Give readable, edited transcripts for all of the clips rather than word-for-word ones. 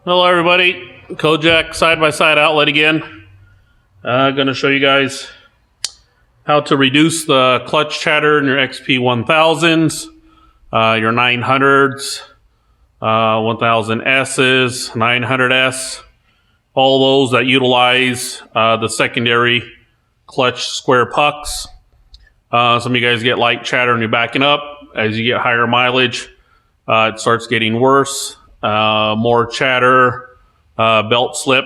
Hello everybody, Kojak side-by-side outlet again. Going to show you guys how to reduce the clutch chatter in your XP1000s, your 900s, 1000Ss, 900S, all those that utilize the secondary clutch square pucks. Some of you guys get light chatter when you're backing up. As you get higher mileage, it starts getting worse. More chatter, belt slip.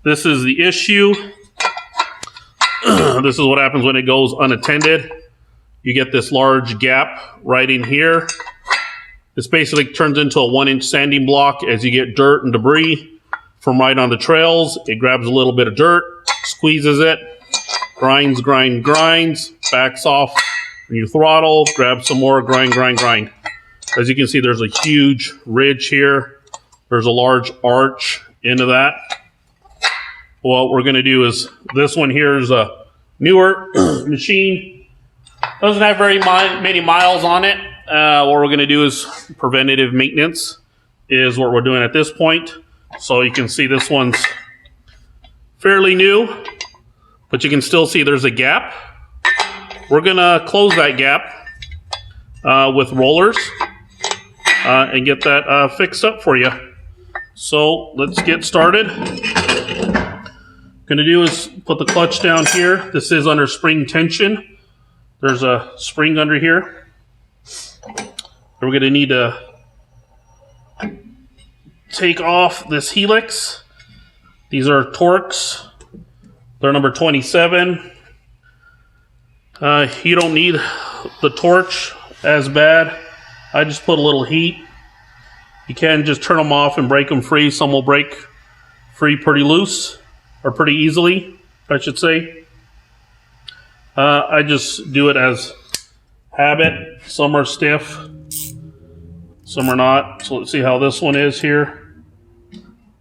This is the issue. This is what happens when it goes unattended. You get this large gap right in here. This basically turns into a 1-inch sanding block. As you get dirt and debris from right on the trails, it grabs a little bit of dirt, squeezes it, grinds, backs off when you throttle, grabs some more, grind. As you can see, there's a huge ridge here. There's a large arch into that. What we're going to do is, this one here is a newer machine. Doesn't have very many miles on it. What we're going to do is preventative maintenance is what we're doing at this point. So you can see this one's fairly new, but you can still see there's a gap. We're going to close that gap with rollers. And get that fixed up for you. So let's get started. Going to do is put the clutch down here. This is under spring tension. There's a spring under here. We're going to need to take off this helix. These are Torx. They're number 27. You don't need the torch as bad. I just put a little heat. You can just turn them off and break them free. Some will break free pretty loose, or pretty easily, I should say. I just do it as habit. Some are stiff, some are not. So let's see how this one is here.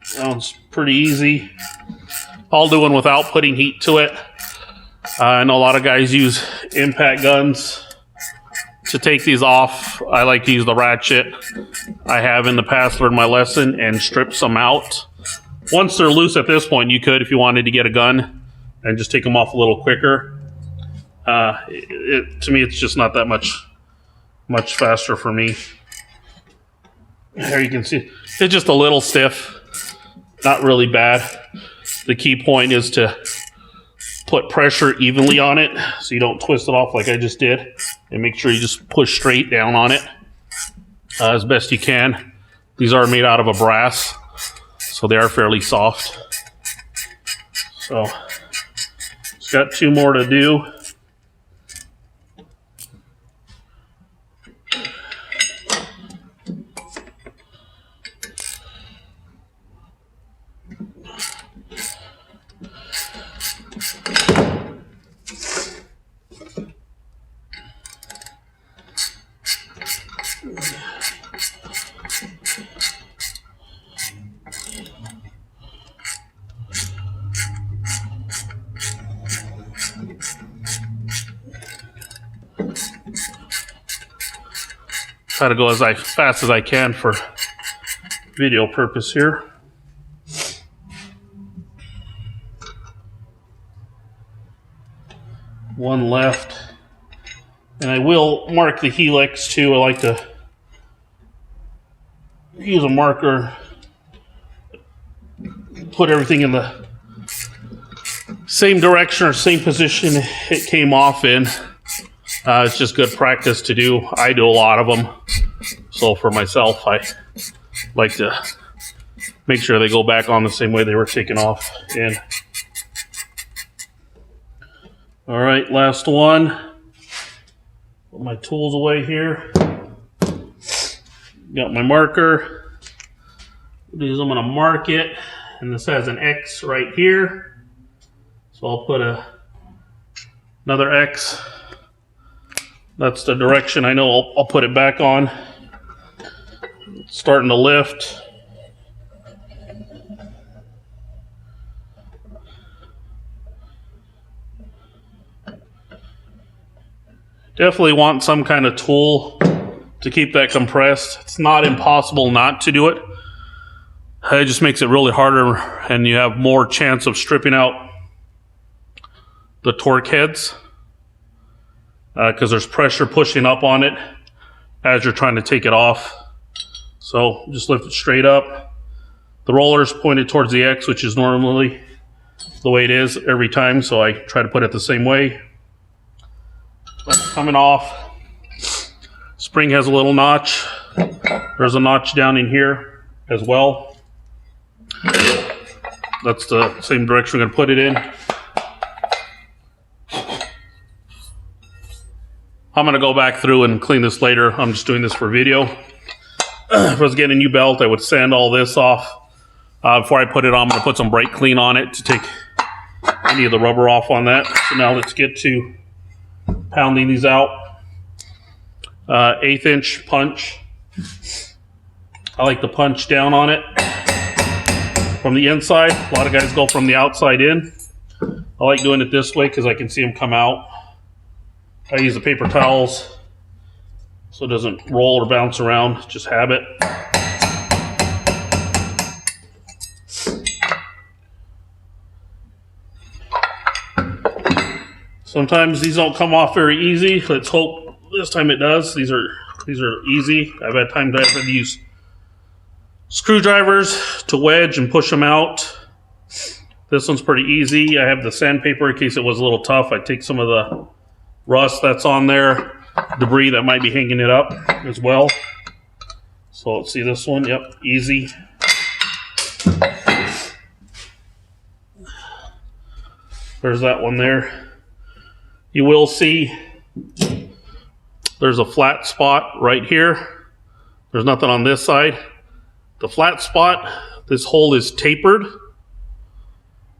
Sounds pretty easy. I'll do one without putting heat to it. I know a lot of guys use impact guns to take these off. I like to use the ratchet. I have in the past learned my lesson and stripped some out. Once they're loose at this point, you could, if you wanted to get a gun and just take them off a little quicker. To me, it's just not that much faster for me. Here you can see it's just a little stiff, not really bad. The key point is to put pressure evenly on it so you don't twist it off like I just did, and make sure you just push straight down on it as best you can. These are made out of a brass, so they are fairly soft. So just got 2 more to do. Try to go as fast as I can for video purpose here. One left. And I will mark the helix too. I like to use a marker, put everything in the same direction or same position it came off in. It's just good practice to do. I do a lot of them. So for myself, I like to make sure they go back on the same way they were taken off in. All right, last one. Put my tools away here. Got my marker. These I'm going to mark it, and this has an X right here. So I'll put another X. That's the direction I know I'll put it back on. It's starting to lift. Definitely want some kind of tool to keep that compressed. It's not impossible not to do it. It just makes it really harder, and you have more chance of stripping out the torque heads because there's pressure pushing up on it as you're trying to take it off. So just lift it straight up. The roller's pointed towards the X, which is normally the way it is every time, so I try to put it the same way. That's coming off. Spring has a little notch. There's a notch down in here as well. That's the same direction we're going to put it in. I'm going to go back through and clean this later. I'm just doing this for video. If I was getting a new belt, I would sand all this off. Before I put it on, I'm going to put some brake clean on it to take any of the rubber off on that. So now let's get to pounding these out. 1/8 inch punch. I like to punch down on it from the inside. A lot of guys go from the outside in. I like doing it this way because I can see them come out. I use the paper towels so it doesn't roll or bounce around. Just have it. Sometimes these don't come off very easy. Let's hope this time it does. These are easy. I've had time to use screwdrivers to wedge and push them out. This one's pretty easy. I have the sandpaper in case it was a little tough. I take some of the rust that's on there, debris that might be hanging it up as well. So let's see this one. Yep, easy. There's that one there. You will see there's a flat spot right here. There's nothing on this side. The flat spot, this hole is tapered.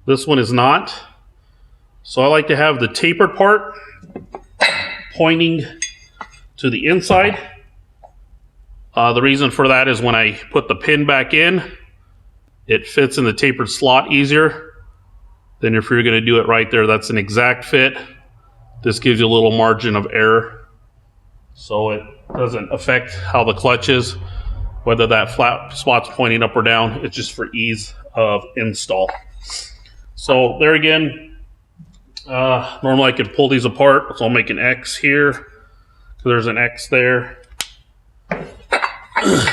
This one is not. So I like to have the tapered part pointing to the inside. The reason for that is when I put the pin back in, it fits in the tapered slot easier than if you're going to do it right there. That's an exact fit. This gives you a little margin of error, so it doesn't affect how the clutch is, whether that flat spot's pointing up or down. It's just for ease of install. So there again, normally I could pull these apart, so I'll make an X here. So there's an X there. If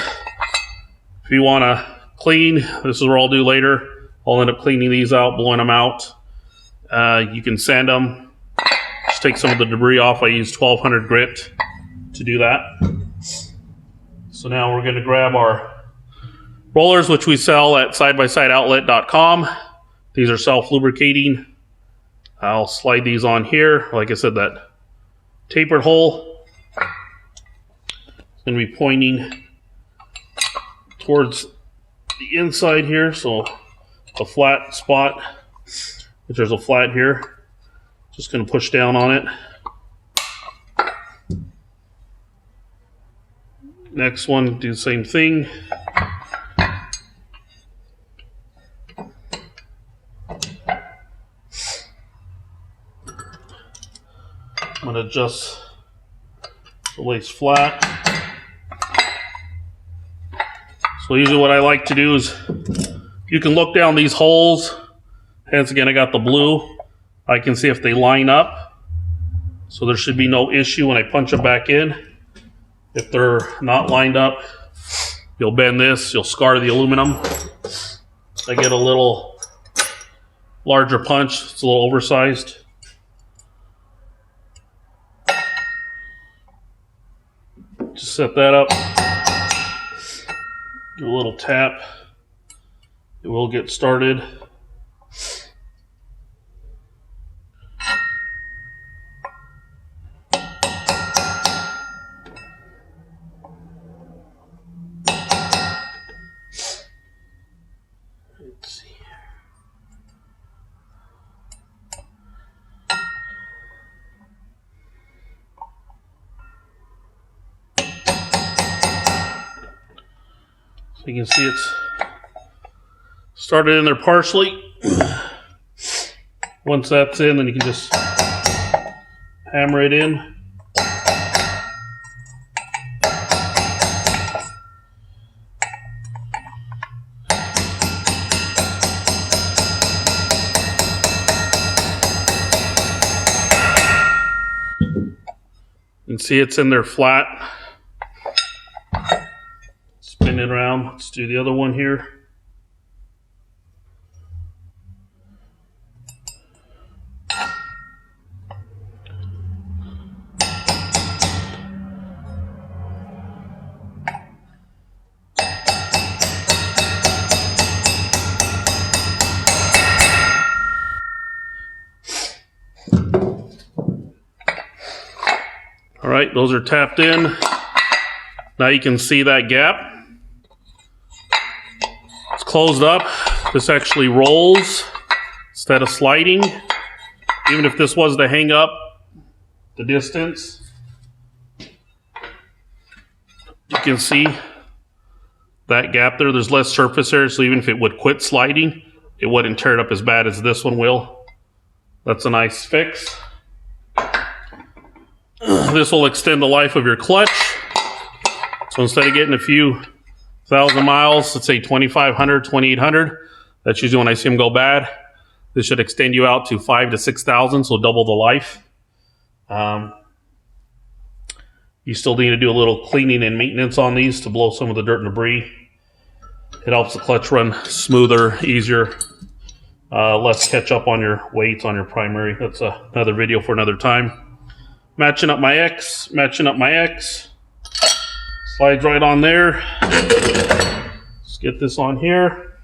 you want to clean, this is what I'll do later. I'll end up cleaning these out, blowing them out. You can sand them. Just take some of the debris off. I use 1200 grit to do that. So now we're going to grab our rollers, which we sell at sidebyside-outlet.com. These are self-lubricating. I'll slide these on here. Like I said, that tapered hole is going to be pointing towards the inside here. So the flat spot, if there's a flat here, just going to push down on it. Next one, do the same thing. I'm going to adjust the lace flat. So usually what I like to do is, you can look down these holes. Hence again, I got the blue. I can see if they line up. So there should be no issue when I punch them back in. If they're not lined up, you'll bend this, you'll scar the aluminum. I get a little larger punch, it's a little oversized. Just set that up. Do a little tap. It will get started. Let's see. So you can see it's started in there partially. Once that's in, then you can just hammer it in. see it's in there flat. Spin it around. Let's do the other one here. All right, those are tapped in. Now you can see that gap. It's closed up. This actually rolls instead of sliding. Even if this was to hang up the distance, you can see that gap there. There's less surface area, so even if it would quit sliding, it wouldn't tear it up as bad as this one will. That's a nice fix. This will extend the life of your clutch. So instead of getting a few thousand miles, let's say 2,500, 2,800, that's usually when I see them go bad. This should extend you out to 5,000 to 6,000, so double the life. You still need to do a little cleaning and maintenance on these to blow some of the dirt and debris. It helps the clutch run smoother, easier, less catch up on your weights on your primary. That's another video for another time. Matching up my X, slides right on there. Let's get this on here.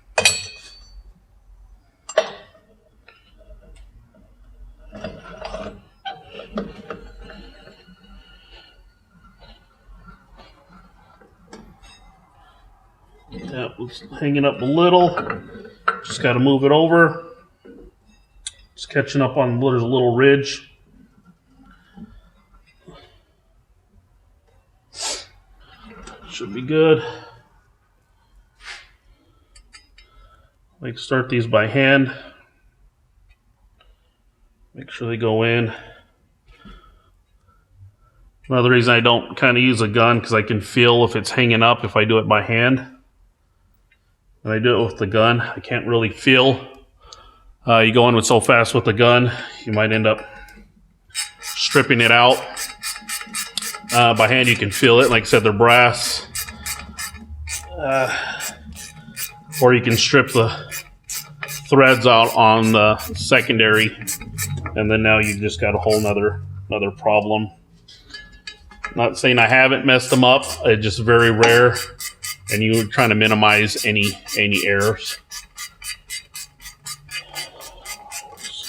That was hanging up a little. Just got to move it over. Just catching up on, there's a little ridge. Should be good. I like start these by hand. Make sure they go in. Another reason I don't kind of use a gun, because I can feel if it's hanging up if I do it by hand. When I do it with the gun, I can't really feel. You go in with so fast with the gun, you might end up stripping it out. By hand, you can feel it. Like I said, they're brass. Or you can strip the threads out on the secondary, and then now you've just got a whole another problem. Not saying I haven't messed them up. It's just very rare, and you're trying to minimize any errors.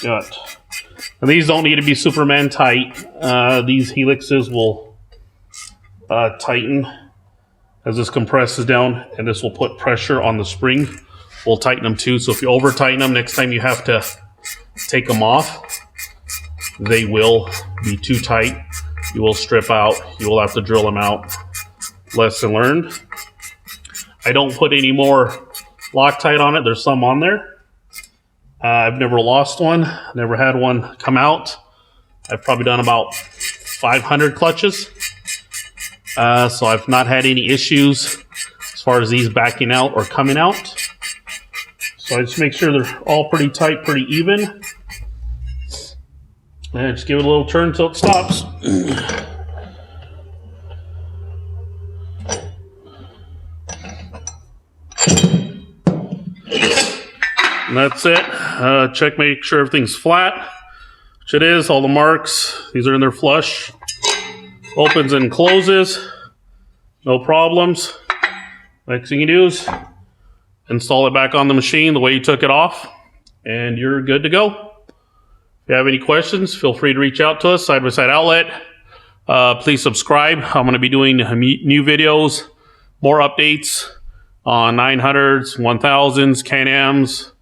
And these don't need to be Superman tight. These helixes will tighten as this compresses down, and this will put pressure on the spring. We'll tighten them too, so if you over tighten them, next time you have to take them off, they will be too tight. You will strip out. You will have to drill them out. Lesson learned. I don't put any more Loctite on it. There's some on there. I've never lost one. Never had one come out. I've probably done about 500 clutches. So I've not had any issues as far as these backing out or coming out. So I just make sure they're all pretty tight, pretty even. And just give it a little turn until it stops. And that's it. Check, make sure everything's flat, which it is. All the marks, these are in there flush. Opens and closes, no problems. Next thing you do is install it back on the machine the way you took it off, and you're good to go. If you have any questions, feel free to reach out to us, Side by Side Outlet. Please subscribe. I'm going to be doing new videos, more updates on 900s, 1000s, Can-Ams.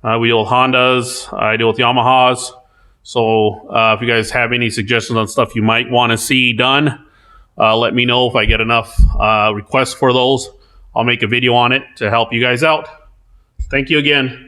We deal with Hondas. I deal with Yamahas. So if you guys have any suggestions on stuff you might want to see done, let me know. If I get enough requests for those, I'll make a video on it to help you guys out. Thank you again.